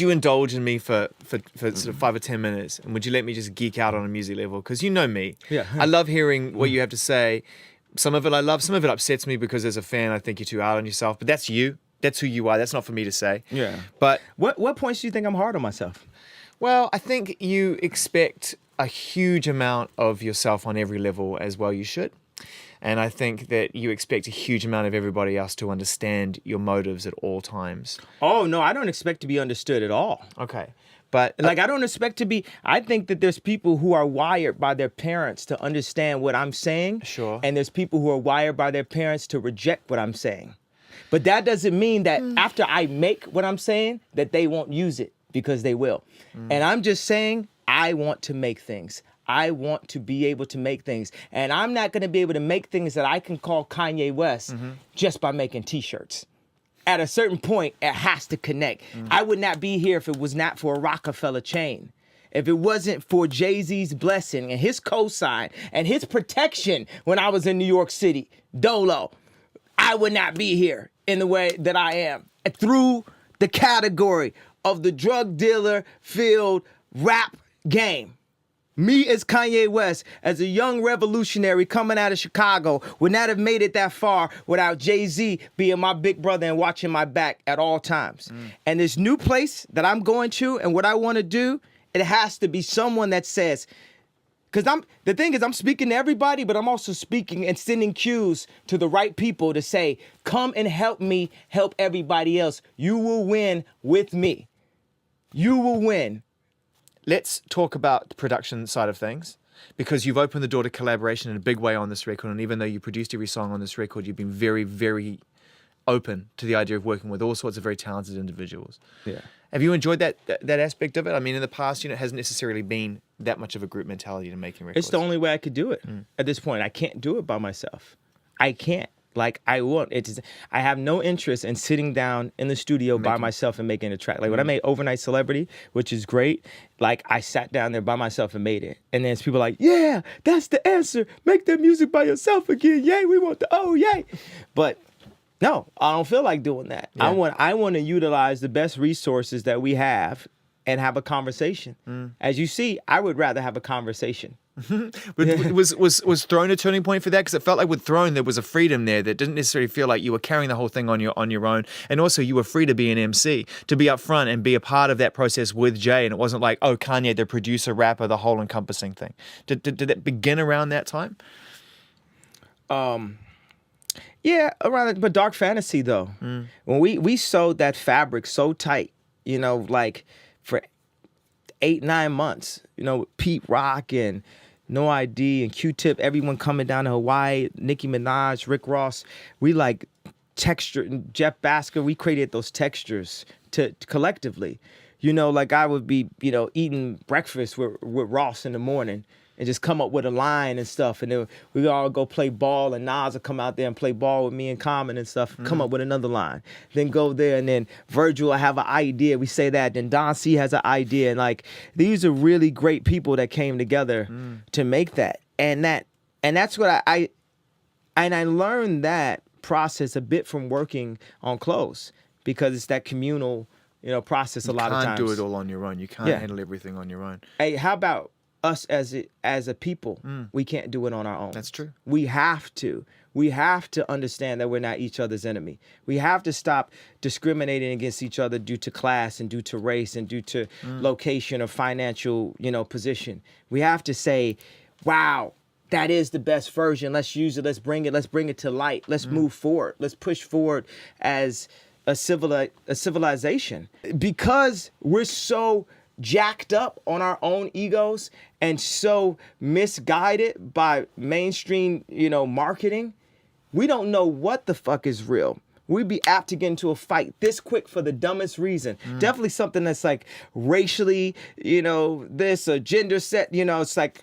you indulge in me for sort of 5 or 10 minutes, and would you let me just geek out on a music level? Because you know me. Yeah. I love hearing what you have to say. Some of it I love, some of it upsets me because as a fan I think you're too hard on yourself, but that's you. That's who you are. That's not for me to say. Yeah. But what points do you think I'm hard on myself? well, I think you expect a huge amount of yourself on every level, as well you should. And I think that you expect a huge amount of everybody else to understand your motives at all times. Oh, no, I don't expect to be understood at all. Okay. But Like, I don't expect to be, I think that there's people who are wired by their parents to understand what I'm saying. Sure. And there's people who are wired by their parents to reject what I'm saying. But that doesn't mean that after I make what I'm saying, that they won't use it, because they will. And I'm just saying, I want to make things. I want to be able to make things. And I'm not going to be able to make things that I can call Kanye West just by making t-shirts. At a certain point, it has to connect. I would not be here if it was not for a Rockefeller chain. If it wasn't for Jay-Z's blessing and his cosign and his protection when I was in New York City, Dolo, I would not be here in the way that I am. Through the category of the drug dealer-filled rap game. Me as Kanye West, as a young revolutionary coming out of Chicago, would not have made it that far without Jay-Z being my big brother and watching my back at all times. And this new place that I'm going to and what I want to do, it has to be someone that says, because the thing is, I'm speaking to everybody, but I'm also speaking and sending cues to the right people to say, come and help me help everybody else. You will win with me. You will win. let's talk about the production side of things, because you've opened the door to collaboration in a big way on this record. And even though you produced every song on this record, you've been very, very open to the idea of working with all sorts of very talented individuals. Yeah. Have you enjoyed that aspect of it? I mean, in the past, it hasn't necessarily been that much of a group mentality to making records. It's the only way I could do it at this point. I can't do it by myself. I can't. Like, I won't. I have no interest in sitting down in the studio by myself and making a track. Like, when I made Overnight Celebrity, which is great, like, I sat down there by myself and made it. And then people like, yeah, that's the answer. Make that music by yourself again. Yay, we want the, oh, yay. But no, I don't feel like doing that. Yeah. I want to utilize the best resources that we have and have a conversation. As you see, I would rather have a conversation. But was Throne a turning point for that? Because it felt like with Throne there was a freedom there that didn't necessarily feel like you were carrying the whole thing on your own, and also you were free to be an MC, to be up front and be a part of that process with Jay, and it wasn't like, oh, Kanye, the producer, rapper, the whole encompassing thing. Did it begin around that time? Yeah, around, but Dark Fantasy though, when we sewed that fabric so tight, like for 8-9 months, Pete Rock and No ID and Q-Tip, everyone coming down to Hawaii, Nicki Minaj, Rick Ross, we like texture, and Jeff Basker, we created those textures to collectively. Like I would be, eating breakfast with Ross in the morning and just come up with a line and stuff. And then we all go play ball, and Nas will come out there and play ball with me and Common and stuff, and come up with another line. Then go there, and then Virgil will have an idea. We say that. Then Don C has an idea. And like, these are really great people that came together to make that. And that's what I learned that process a bit from working on Close, because it's that communal, process a lot of times. You can't do it all on your own. You can't handle everything on your own. Hey, how about us as a people? We can't do it on our own. That's true. We have to understand that we're not each other's enemy. We have to stop discriminating against each other due to class and due to race and due to location or financial, position. We have to say, wow, that is the best version. Let's use it. Let's bring it to light. Let's move forward. Let's push forward as a civilization, because we're so jacked up on our own egos and so misguided by mainstream, marketing. We don't know what the fuck is real. We'd be apt to get into a fight this quick for the dumbest reason. Definitely something that's like racially, this a gender set, it's like,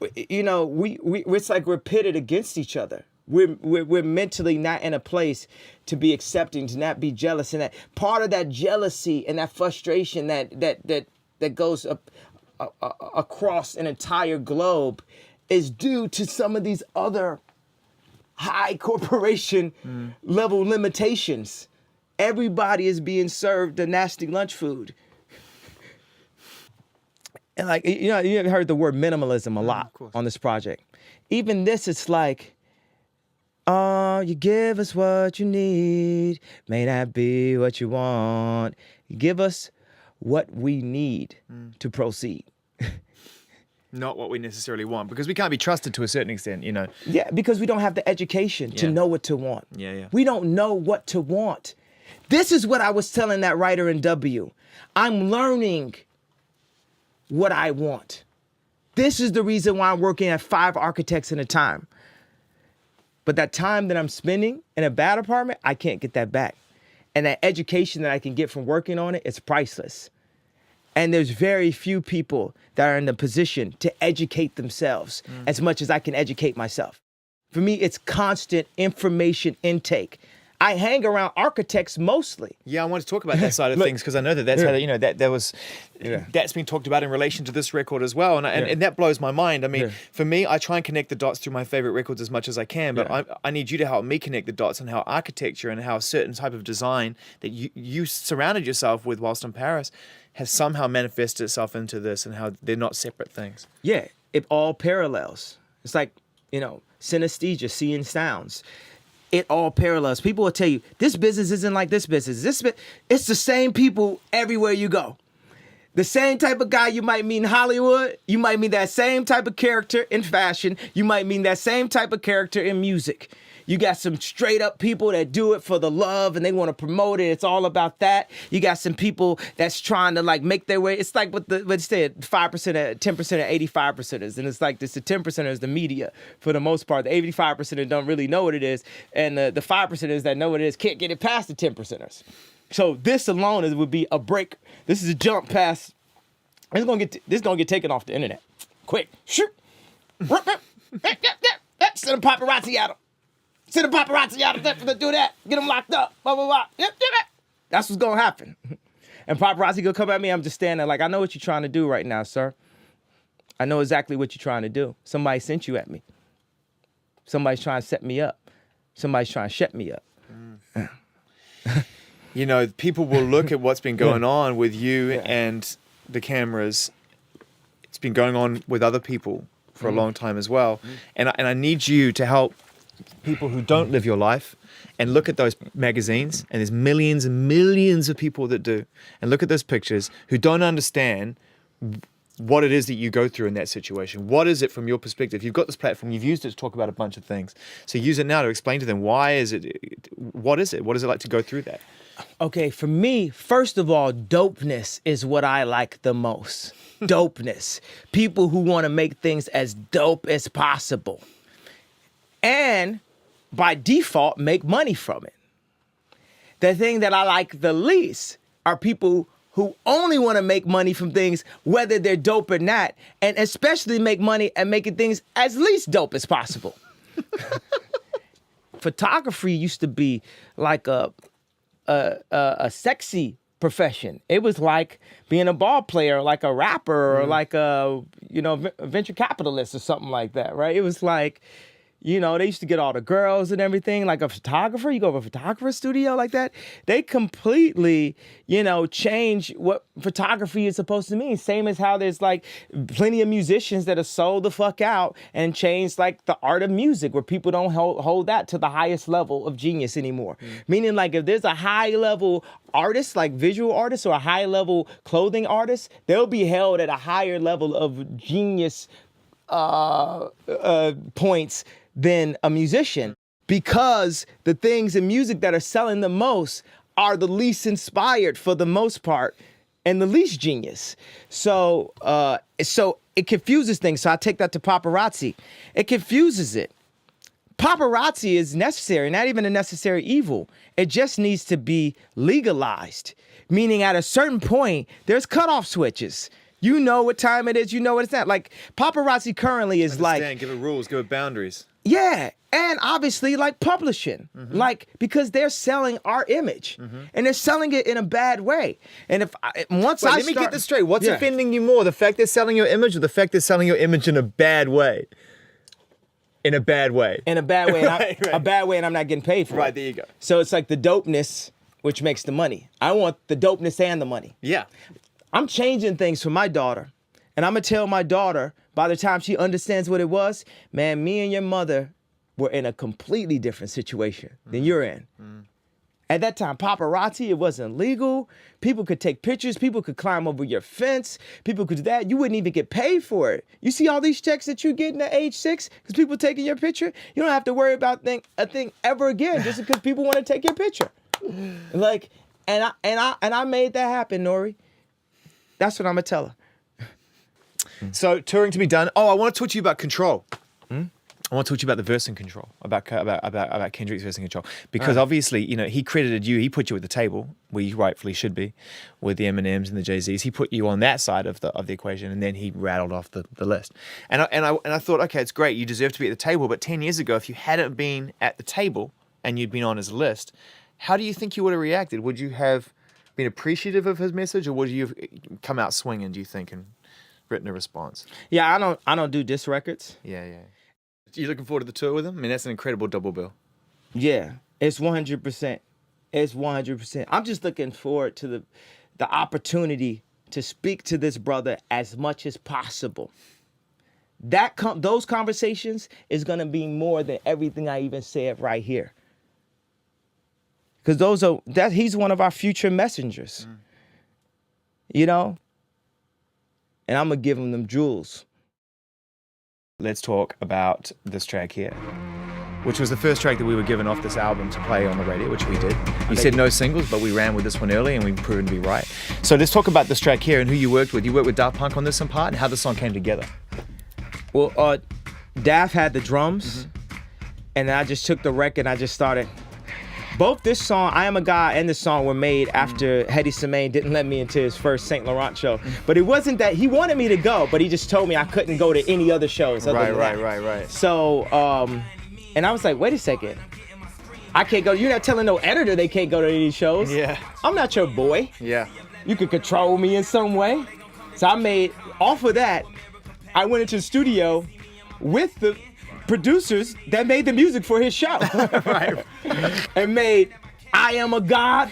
it's like we're pitted against each other. We're mentally not in a place to be accepting, to not be jealous, and that part of that jealousy and that frustration that goes up across an entire globe is due to some of these other high corporation level limitations. Everybody is being served a nasty lunch food. And like, you have heard the word minimalism a lot course. on this project. Even this, it's like, oh, you give us what you need, may not be what you want. You give us what we need to proceed. Not what we necessarily want, because we can't be trusted to a certain extent, you know. Yeah, because we don't have the education to know what to want. Yeah. We don't know what to want. This is what I was telling that writer in W. I'm learning what I want. This is the reason why I'm working at 5 architects at a time. But that time that I'm spending in a bad apartment, I can't get that back. And that education that I can get from working on it is priceless. And there's very few people that are in the position to educate themselves as much as I can educate myself. For me, it's constant information intake. I hang around architects mostly. Yeah, I want to talk about that side of things, because I know that's how, you know, that's been talked about in relation to this record as well. And that blows my mind. I mean, for me, I try and connect the dots through my favorite records as much as I can, but I need you to help me connect the dots on how architecture and how a certain type of design that you surrounded yourself with whilst in Paris has somehow manifested itself into this, and how they're not separate things. Yeah, it all parallels. It's like, you know, synesthesia, seeing sounds. It all parallels. People will tell you, this business isn't like this business. It's the same people everywhere you go. The same type of guy you might meet in Hollywood, you might meet that same type of character in fashion, you might meet that same type of character in music. You got some straight up people that do it for the love and they want to promote it. It's all about that. You got some people that's trying to like make their way. It's like what they said, 5%, 10%, 85%ers. And it's like this, the 10%ers, the media for the most part. The 85%ers don't really know what it is. And the 5%ers that know what it is can't get it past the 10%ers. So this alone would be a break. This is a jump past. This is gonna get taken off the internet. Quick. Shoot. Send a paparazzi at him. Send a paparazzi out of there to do that. Get them locked up. Blah, blah, blah. Yep, do that. That's what's going to happen. And paparazzi going to come at me. I'm just standing there like, I know what you're trying to do right now, sir. I know exactly what you're trying to do. Somebody sent you at me. Somebody's trying to set me up. Somebody's trying to shut me up. You know, people will look at what's been going on with you and the cameras. It's been going on with other people for a long time as well. And I need you to help people who don't live your life and look at those magazines, and there's millions and millions of people that do, and look at those pictures who don't understand what it is that you go through in that situation. What is it from your perspective? You've got this platform, you've used it to talk about a bunch of things. So use it now to explain to them, why is it, what is it? What is it like to go through that? Okay, for me, first of all, dopeness is what I like the most. Dopeness. People who want to make things as dope as possible. And by default, make money from it. The thing that I like the least are people who only want to make money from things, whether they're dope or not, and especially make money and making things as least dope as possible. Photography used to be like a sexy profession. It was like being a ball player, like a rapper, or like a venture capitalist or something like that, right? It was like, they used to get all the girls and everything. Like a photographer, you go to a photographer studio like that. They completely, change what photography is supposed to mean. Same as how there's like plenty of musicians that are sold the fuck out and changed like the art of music, where people don't hold that to the highest level of genius anymore. Meaning like if there's a high level artist, like visual artist, or a high level clothing artist, they'll be held at a higher level of genius points than a musician, because the things in music that are selling the most are the least inspired for the most part and the least genius. So it confuses things. So I take that to paparazzi. It confuses it. Paparazzi is necessary, not even a necessary evil. It just needs to be legalized, meaning at a certain point, there's cutoff switches. You know what time it is. You know what it's not. Like paparazzi currently is like, give it rules, give it boundaries. Yeah, and obviously like publishing, like because they're selling our image, and they're selling it in a bad way. And let me get this straight. What's offending you more, the fact they're selling your image, or the fact they're selling your image in a bad way? In a bad way. In a bad way. Right. A bad way, and I'm not getting paid for it. Right, there you go. So it's like the dopeness, which makes the money. I want the dopeness and the money. Yeah. I'm changing things for my daughter And I'm going to tell my daughter, by the time she understands what it was, man, me and your mother were in a completely different situation than you're in. At that time, paparazzi, it wasn't legal. People could take pictures. People could climb over your fence. People could do that. You wouldn't even get paid for it. You see all these checks that you're getting at age 6 because people taking your picture? You don't have to worry about a thing ever again just because people want to take your picture. Like, and I made that happen, Nori. That's what I'm going to tell her. So touring to be done. Oh, I want to talk to you about Control. I want to talk to you about the verse and Control, about Kendrick's verse and Control, because obviously, you know, he credited you. He put you at the table where you rightfully should be, with the Eminems and the Jay-Z's. He put you on that side of the equation, and then he rattled off the list. And I thought, okay, it's great. You deserve to be at the table. But 10 years ago, if you hadn't been at the table and you'd been on his list, how do you think you would have reacted? Would you have been appreciative of his message, or would you have come out swinging? Do you think, and written a response? Yeah, I don't do diss records. Yeah. You looking forward to the tour with him? I mean, that's an incredible double bill. Yeah, it's 100%. It's 100%. I'm just looking forward to the opportunity to speak to this brother as much as possible. Those conversations is gonna be more than everything I even said right here. Because he's one of our future messengers. You know? And I'm gonna give him them jewels. Let's talk about this track here, which was the first track that we were given off this album to play on the radio, which we did. You said no singles, but we ran with this one early and we've proven to be right. So let's talk about this track here and who you worked with. You worked with Daft Punk on this in part, and how the song came together. Well, Daft had the drums, and then I just took the record and I just started. Both this song, I Am a God, and this song were made after Hedy Semaine didn't let me into his first St. Laurent show. But it wasn't that, he wanted me to go, but he just told me I couldn't go to any other shows. Right. So, and I was like, wait a second. I can't go, you're not telling no editor they can't go to any shows. Yeah. I'm not your boy. Yeah. You could control me in some way. So I made, off of that, I went into the studio with the producers that made the music for his show. Right. And made I Am a God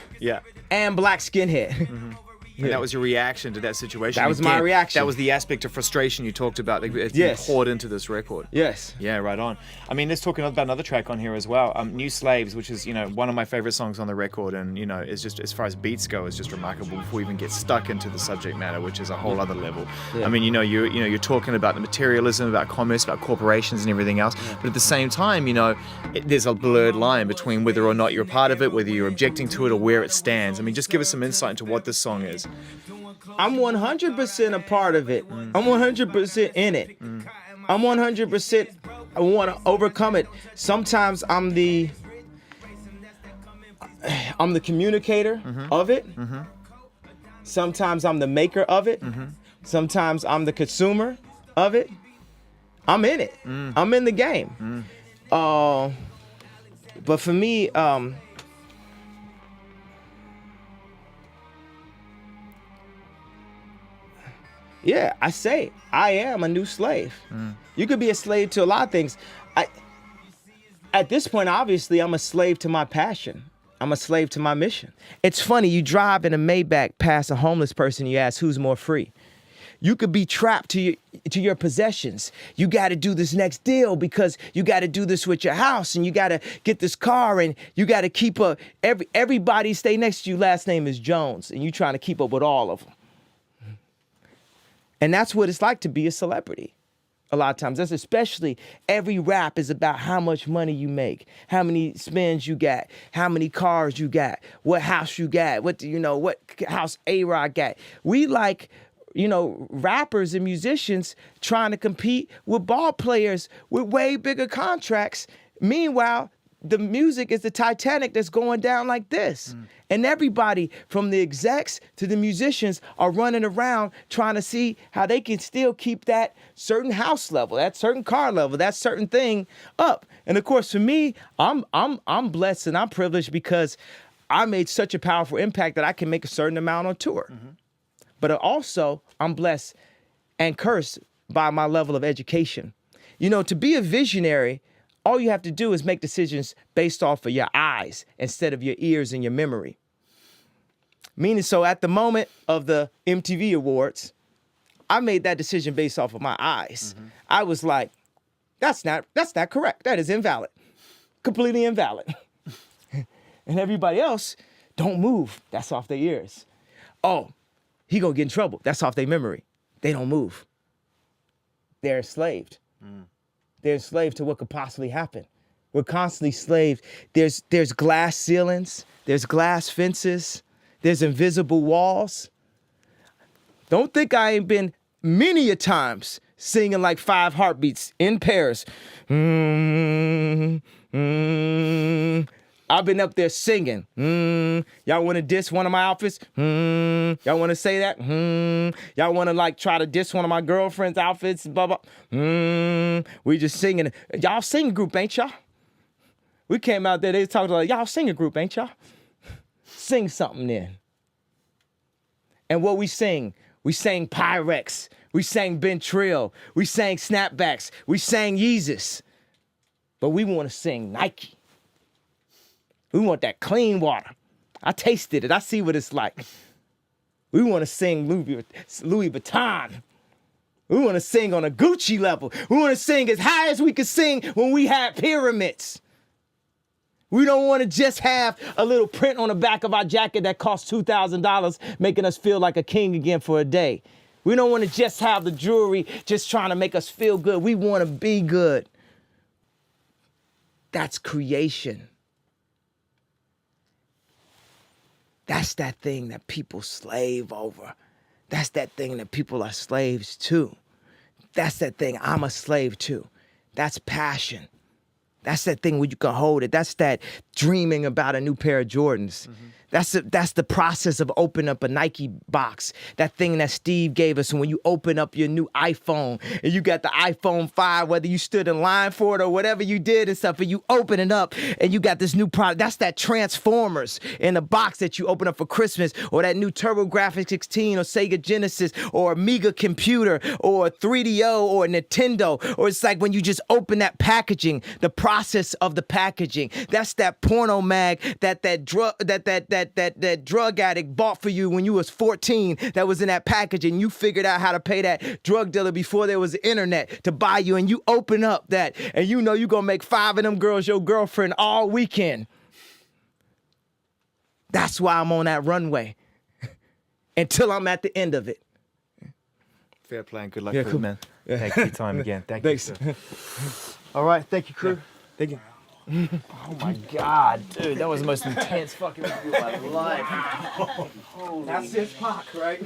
and Black Skinhead. And that was your reaction to that situation. That was my reaction. That was the aspect of frustration you talked about that poured into this record. Yes. Yeah, right on. I mean, let's talk about another track on here as well. New Slaves, which is, you know, one of my favorite songs on the record, and, you know, is just, as far as beats go, is just remarkable before we even get stuck into the subject matter, which is a whole other level. Yeah. I mean, you're talking about the materialism, about commerce, about corporations and everything else, but at the same time, you know, there's a blurred line between whether or not you're a part of it, whether you're objecting to it, or where it stands. I mean, just give us some insight into what this song is. I'm 100% a part of it. I'm 100% in it. I'm 100%. I want to overcome it. Sometimes I'm the communicator of it. Sometimes I'm the maker of it. Sometimes I'm the consumer of it. I'm in it. I'm in the game. But for me, yeah, I say I am a new slave. You could be a slave to a lot of things. At this point, obviously, I'm a slave to my passion. I'm a slave to my mission. It's funny, you drive in a Maybach past a homeless person, you ask who's more free. You could be trapped to your possessions. You got to do this next deal because you got to do this with your house, and you got to get this car, and you got to keep up. Everybody stay next to you. Last name is Jones, and you trying to keep up with all of them. And that's what it's like to be a celebrity. A lot of times, that's especially every rap is about how much money you make, how many spins you got, how many cars you got, what house you got, what house A-Rod got. We like, rappers and musicians trying to compete with ball players with way bigger contracts. Meanwhile, the music is the Titanic that's going down like this. And everybody from the execs to the musicians are running around trying to see how they can still keep that certain house level, that certain car level, that certain thing up. And of course, for me, I'm blessed and I'm privileged because I made such a powerful impact that I can make a certain amount on tour. But also, I'm blessed and cursed by my level of education. To be a visionary, all you have to do is make decisions based off of your eyes instead of your ears and your memory. Meaning, so at the moment of the MTV Awards, I made that decision based off of my eyes. I was like, that's not correct. That is invalid. Completely invalid. And everybody else, don't move. That's off their ears. Oh, he gonna get in trouble. That's off their memory. They don't move. They're enslaved. They're enslaved to what could possibly happen. We're constantly slaved. There's glass ceilings. There's glass fences. There's invisible walls. Don't think I ain't been many a times singing like 5 heartbeats in pairs. I've been up there singing. Y'all want to diss one of my outfits? Y'all want to say that? Y'all want to like try to diss one of my girlfriend's outfits? Blah, blah. We just singing. Y'all sing group, ain't y'all? We came out there, they talked like, y'all sing a group, ain't y'all? Sing something then. And what we sing? We sang Pyrex. We sang Ben Trill. We sang Snapbacks. We sang Yeezus. But we want to sing Nike. We want that clean water. I tasted it. I see what it's like. We want to sing Louis Vuitton. We want to sing on a Gucci level. We want to sing as high as we could sing when we had pyramids. We don't want to just have a little print on the back of our jacket that costs $2,000, making us feel like a king again for a day. We don't want to just have the jewelry just trying to make us feel good. We want to be good. That's creation. That's that thing that people slave over. That's that thing that people are slaves to. That's that thing I'm a slave to. That's passion. That's that thing where you can hold it. That's that dreaming about a new pair of Jordans. That's the process of opening up a Nike box. That thing that Steve gave us when you open up your new iPhone and you got the iPhone 5, whether you stood in line for it or whatever you did and stuff, and you open it up and you got this new product. That's that Transformers in a box that you open up for Christmas, or that new TurboGrafx 16 or Sega Genesis or Amiga computer or 3DO or Nintendo. Or it's like when you just open that packaging, the process of the packaging. That's that porno mag that drug addict bought for you when you was 14 that was in that package, and you figured out how to pay that drug dealer before there was the internet to buy you, and you open up that and you know you're gonna make 5 of them girls your girlfriend all weekend. That's why I'm on that runway until I'm at the end of it. Fair play and good luck, Yeah, crew, cool. man. Thank you for your time again. Thanks. All right, thank you, crew. Thank you. Oh my God, dude, that was the most intense fucking interview of my life. That's his Pac, right?